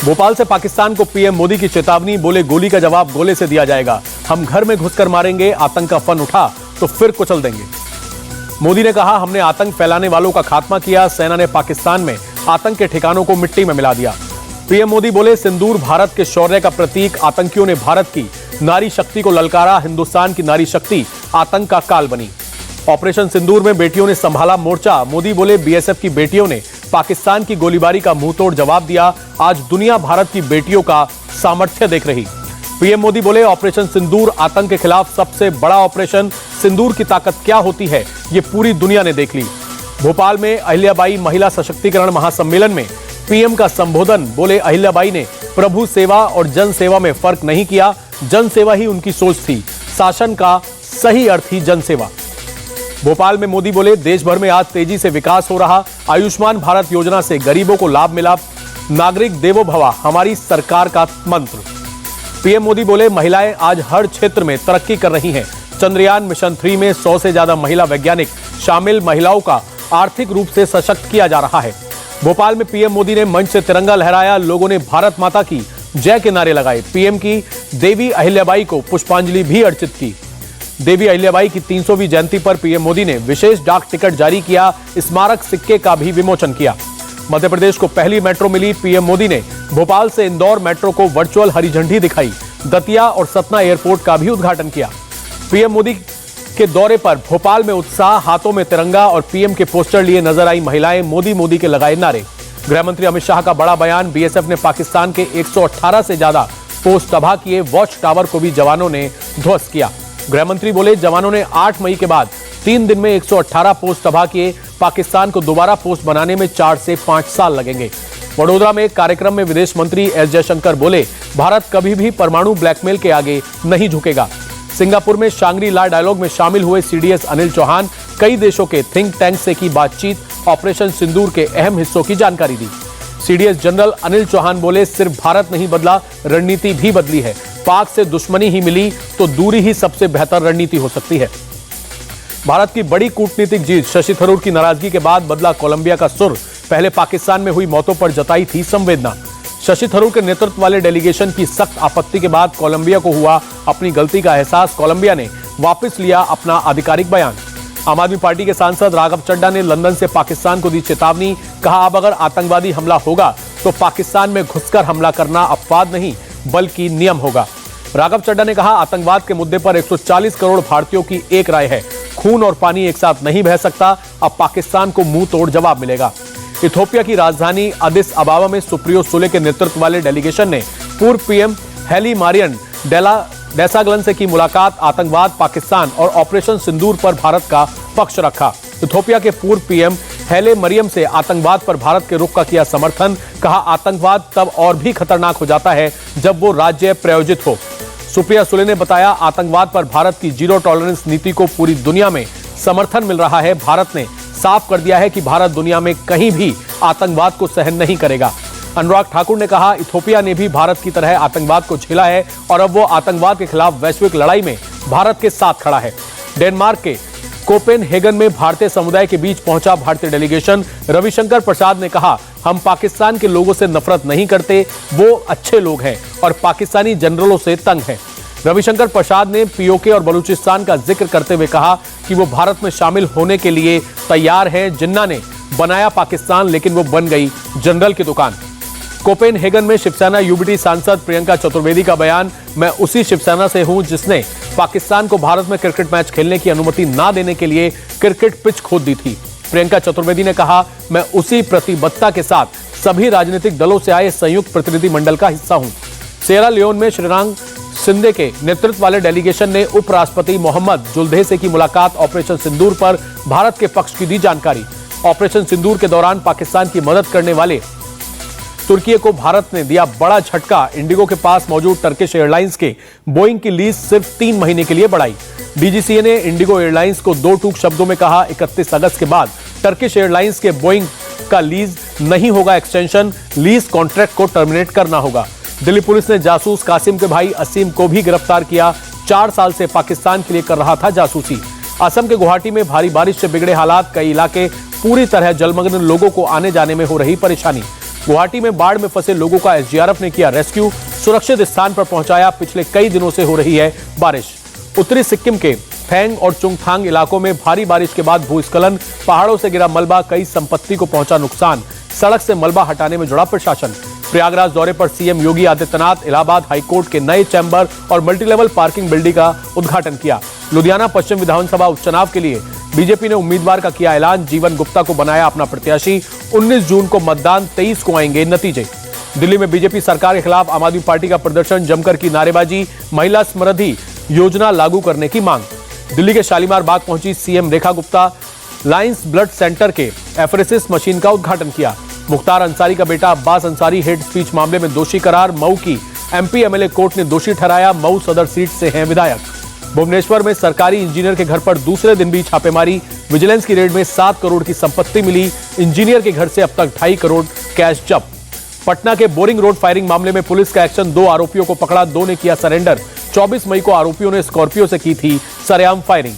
भोपाल से पाकिस्तान को पीएम मोदी की चेतावनी, बोले गोली का जवाब गोले से दिया जाएगा, हम घर में घुसकर मारेंगे, आतंक का फन उठा तो फिर कुचल देंगे। मोदी ने कहा, हमने आतंक फैलाने वालों का खात्मा किया, सेना ने पाकिस्तान में आतंक के ठिकानों को मिट्टी में मिला दिया। पीएम मोदी बोले, सिंदूर भारत के शौर्य का प्रतीक, आतंकियों ने भारत की नारी शक्ति को ललकारा, हिंदुस्तान की नारी शक्ति आतंक का काल बनी। ऑपरेशन सिंदूर में बेटियों ने संभाला मोर्चा, मोदी बोले, बीएसएफ की बेटियों ने पाकिस्तान की गोलीबारी का मुंहतोड़ जवाब दिया, आज दुनिया भारत की बेटियों का सामर्थ्य देख रही। पीएम मोदी बोले, ऑपरेशन सिंदूर आतंक के खिलाफ सबसे बड़ा ऑपरेशन, सिंदूर की ताकत क्या होती है ये पूरी दुनिया ने देख ली। भोपाल में अहिल्याबाई महिला सशक्तिकरण महासम्मेलन में पीएम का संबोधन, बोले, अहिल्याबाई ने प्रभु सेवा और जन सेवा में फर्क नहीं किया, जन सेवा ही उनकी सोच थी, शासन का सही अर्थ ही जन सेवा। भोपाल में मोदी बोले, देश भर में आज तेजी से विकास हो रहा, आयुष्मान भारत योजना से गरीबों को लाभ मिला, नागरिक देवो भव हमारी सरकार का मंत्र। पीएम मोदी बोले, महिलाएं आज हर क्षेत्र में तरक्की कर रही हैं, चंद्रयान मिशन 3 में 100 से ज्यादा महिला वैज्ञानिक शामिल, महिलाओं का आर्थिक रूप से सशक्त किया जा रहा है। भोपाल में पीएम मोदी ने मंच से तिरंगा लहराया, लोगों ने भारत माता की जय के नारे लगाए, पीएम की देवी अहिल्याबाई को पुष्पांजलि भी अर्पित की। देवी अहिल्याबाई की 300वीं जयंती पर पीएम मोदी ने विशेष डाक टिकट जारी किया, स्मारक सिक्के का भी विमोचन किया। मध्य प्रदेश को पहली मेट्रो मिली, पीएम मोदी ने भोपाल से इंदौर मेट्रो को वर्चुअल हरी झंडी दिखाई, दतिया और सतना एयरपोर्ट का भी उद्घाटन किया। पीएम मोदी के दौरे पर भोपाल में उत्साह, हाथों में तिरंगा और पीएम के पोस्टर लिए नजर आई महिलाएं, मोदी मोदी के लगाए नारे। गृहमंत्री अमित शाह का बड़ा बयान, बीएसएफ ने पाकिस्तान के 118 से ज्यादा पोस्ट तबाह किए, वॉच टावर को भी जवानों ने ध्वस्त किया। गृहमंत्री बोले, जवानों ने 8 मई के बाद 3 दिन में 118 पोस्ट तबाह किए, पाकिस्तान को दोबारा पोस्ट बनाने में 4 से 5 साल लगेंगे। वडोदरा में एक कार्यक्रम में विदेश मंत्री एस जयशंकर बोले, भारत कभी भी परमाणु ब्लैकमेल के आगे नहीं झुकेगा। सिंगापुर में शांग्री ला डायलॉग में शामिल हुए सीडीएस अनिल चौहान, कई देशों के थिंक टैंक से की बातचीत, ऑपरेशन सिंदूर के अहम हिस्सों की जानकारी दी। सीडीएस जनरल अनिल चौहान बोले, सिर्फ भारत नहीं बदला, रणनीति भी बदली है, पाक से दुश्मनी ही मिली तो दूरी ही सबसे बेहतर रणनीति हो सकती है। भारत की बड़ी कूटनीतिक जीत, शशि थरूर की नाराजगी के बाद बदला कोलंबिया का सुर, पहले पाकिस्तान में हुई मौतों पर जताई थी संवेदना। शशि थरूर के नेतृत्व वाले डेलीगेशन की सख्त आपत्ति के बाद कोलंबिया को हुआ अपनी गलती का एहसास, कोलंबिया ने वापस लिया अपना आधिकारिक बयान। आम आदमी पार्टी के सांसद राघव चड्ढा ने लंदन से पाकिस्तान को दी चेतावनी, कहा, अब अगर आतंकवादी हमला होगा तो पाकिस्तान में घुसकर हमला करना अपवाद नहीं बल्कि नियम होगा। राघव चड्ढा ने कहा, आतंकवाद के मुद्दे पर 140 करोड़ भारतीयों की एक राय है, खून और पानी एक साथ नहीं बह सकता, अब पाकिस्तान को मुंह तोड़ जवाब मिलेगा। इथियोपिया की राजधानी अदिस अबाबा में सुप्रियो सुले के नेतृत्व वाले डेलीगेशन ने पूर्व पीएम हैली मारियम डेसाग्लन से की मुलाकात, आतंकवाद, पाकिस्तान और ऑपरेशन सिंदूर पर भारत का पक्ष रखा। इथियोपिया के पूर्व पीएम हैले मरियम से आतंकवाद पर भारत के रुख का किया समर्थन, कहा, आतंकवाद तब और भी खतरनाक हो जाता है जब वो राज्य प्रायोजित हो। सुप्रिया सुले ने बताया, आतंकवाद पर भारत की जीरो टॉलरेंस नीति को पूरी दुनिया में समर्थन मिल रहा है। भारत ने साफ कर दिया है कि भारत दुनिया में कहीं भी आतंकवाद को सहन नहीं करेगा। अनुराग ठाकुर ने कहा, इथियोपिया ने भी भारत की तरह आतंकवाद को झेला है और अब वो आतंकवाद के खिलाफ वैश्विक लड़ाई में भारत के साथ खड़ा है। डेनमार्क के कोपेनहेगन में भारतीय समुदाय के बीच पहुंचा भारतीय डेलीगेशन, रविशंकर प्रसाद ने कहा, हम पाकिस्तान के लोगों से नफरत नहीं करते, वो अच्छे लोग हैं और पाकिस्तानी जनरलों से तंग हैं। रविशंकर प्रसाद ने पीओके और बलूचिस्तान का जिक्र करते हुए कहा कि वो भारत में शामिल होने के लिए तैयार हैं। जिन्ना ने बनाया पाकिस्तान लेकिन वो बन गई जनरल की दुकान। कोपेनहेगन में शिवसेना यूबीटी सांसद प्रियंका चतुर्वेदी का बयान, मैं उसी शिवसेना से हूं जिसने पाकिस्तान को भारत में क्रिकेट मैच खेलने की अनुमति ना देने के लिए क्रिकेट पिच खोद दी थी। प्रियंका चतुर्वेदी ने कहा, मैं उसी प्रतिबद्धता के साथ सभी राजनीतिक दलों से आए संयुक्त प्रतिनिधिमंडल का हिस्सा हूं। सेरा लियोन में श्रीराम सिंधे के नेतृत्व वाले डेलीगेशन ने उपराष्ट्रपति मोहम्मद जुल्दे से की मुलाकात, ऑपरेशन सिंदूर पर भारत के पक्ष की दी जानकारी। ऑपरेशन सिंदूर के दौरान पाकिस्तान की मदद करने वाले तुर्की को भारत ने दिया बड़ा झटका, इंडिगो के पास मौजूद टर्किश एयरलाइंस के बोइंग की लीज सिर्फ 3 महीने के लिए बढ़ाई। डीजीसीए ने इंडिगो एयरलाइंस को 2 टूक शब्दों में कहा, 31 अगस्त के बाद टर्किश एयरलाइंस के बोइंग का लीज नहीं होगा एक्सटेंशन, लीज कॉन्ट्रैक्ट को टर्मिनेट करना होगा। दिल्ली पुलिस ने जासूस कासिम के भाई असीम को भी गिरफ्तार किया, 4 साल से पाकिस्तान के लिए कर रहा था जासूसी। असम के गुवाहाटी में भारी बारिश से बिगड़े हालात, कई इलाके पूरी तरह जलमग्न, लोगों को आने जाने में हो रही परेशानी। गुवाहाटी में बाढ़ में फंसे लोगों का एसडीआरएफ ने किया रेस्क्यू, सुरक्षित स्थान पर पहुंचाया। पिछले कई दिनों से हो रही है बारिश। उत्तरी सिक्किम के फैंग और चुंगथांग इलाकों में भारी बारिश के बाद भूस्खलन, पहाड़ों से गिरा मलबा, कई संपत्ति को पहुंचा नुकसान। सड़क से मलबा हटाने में जुड़ा प्रशासन। प्रयागराज दौरे पर सीएम योगी आदित्यनाथ इलाहाबाद हाईकोर्ट के नए चैम्बर और मल्टीलेवल पार्किंग बिल्डिंग का उद्घाटन किया। लुधियाना पश्चिम विधानसभा उपचुनाव के लिए बीजेपी ने उम्मीदवार का किया ऐलान, जीवन गुप्ता को बनाया अपना प्रत्याशी। 19 जून को मतदान, 23 को आएंगे नतीजे। दिल्ली में बीजेपी सरकार के खिलाफ आम आदमी पार्टी का प्रदर्शन, जमकर की नारेबाजी, महिला समृद्धि योजना लागू करने की मांग। दिल्ली के शालीमार बाग पहुंची CM Rekha Gupta, Lions blood centre के एफरेसिस मशीन का उद्घाटन किया। मुख्तार अंसारी का बेटा अब्बास अंसारी हेट स्पीच मामले में दोषी करार, मऊ की एमपी एमएलए कोर्ट ने दोषी ठहराया। मऊ सदर सीट से हैं विधायक। भुवनेश्वर में सरकारी इंजीनियर के घर पर दूसरे दिन भी छापेमारी, विजिलेंस की रेड में 7 करोड़ की संपत्ति मिली। इंजीनियर के घर से अब तक 2.5 करोड़ कैश जब्त। पटना के बोरिंग रोड फायरिंग मामले में पुलिस का एक्शन, 2 आरोपियों को पकड़ा, 2 ने किया सरेंडर। 24 मई को आरोपियों ने स्कॉर्पियो से की थी सरेआम फायरिंग।